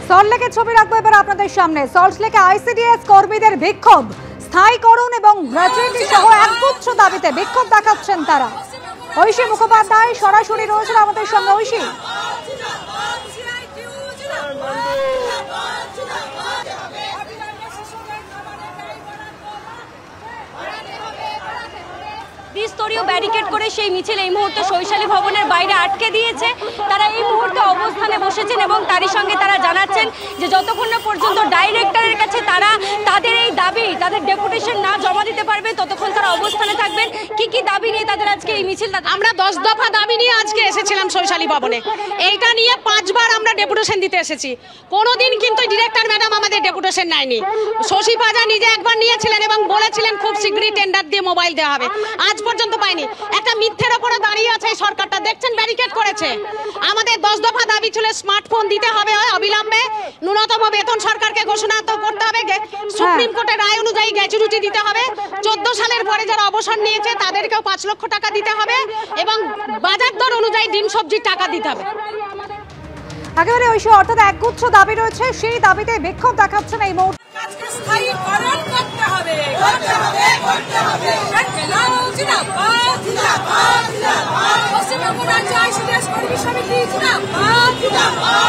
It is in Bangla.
সল্টলেকের ছবি রাখবো এবার আপনাদের সামনে। সল্টলেকে আইসিডিএস কর্মীদের বিক্ষোভ, স্থায়ীকরণ এবং গ্র্যাচুইটি সহ একগুচ্ছ দাবিতে বিক্ষোভ দেখাচ্ছেন তারা। ঐশী মুখোপাধ্যায় সরাসরি রয়েছেন আমাদের সঙ্গে। ঐশী, স্তরীয় ব্যারিকেড করে সেই মিছিল এই মুহূর্তে শৈশালী ভবনের বাইরে আটকে দিয়েছে। তারা এই মুহূর্তে অবস্থানে বসেছেন এবং তারই সঙ্গে তারা জানাচ্ছেন যে যতক্ষণ না পর্যন্ত ডাইরেক্টরের কাছে তারা তাদের এই দাবি, তাদের ডেপুটেশন না জমা দিতে পারবে ততক্ষণ তারা অবস্থানে থাকবেন। কি কি দাবি নিয়ে তাদের আজকে এই মিছিল? আমরা 10 দফা দাবি নিয়ে আজকে এসেছিলাম শৈশালী ভবনে। এইটা নিয়ে 5 বার আমরা ডেপুটেশন দিতে এসেছি, কোনোদিন কিন্তু ডিরেক্টর ম্যাডাম আমাদের ডেপুটেশন নেয়নি। শশী পাজা নিজে একবার নিয়েছিলেন এবং বলেছিলেন খুব শীঘ্রই টেন্ডার দিয়ে মোবাইল দেওয়া হবে, আজ পর্যন্ত পাইনি। একটা মিথ্যের ওপরে দাঁড়িয়ে আছে এই সরকারটা, দেখছেন ব্যারিকেড করেছে। আমাদের 10 দফা দাবি ছিল স্মার্টফোন দিতে হবে অবিলম্বে, ন্যূনতম বেতন সরকারকে ঘোষণা করতে হবে, সুপ্রিম কোর্টের রায় অনুযায়ী গ্র্যাচুইটি দিতে হবে, 14 সালের পরে যারা অবসর নিয়েছে তাদেরকেও 5 লক্ষ টাকা দিতে হবে এবং বাজার দর অনুযায়ী ডিম সবজির টাকা দিতে হবে। একেবারে ঐশী, অর্থাৎ একগুচ্ছ দাবি রয়েছে, সেই দাবিতে বিক্ষোভ দেখাচ্ছেন এই মুহূর্তে। পশ্চিমবঙ্গ রাজ্য আইসিডিএস কর্মী সমিতি জিন্দাবাদ।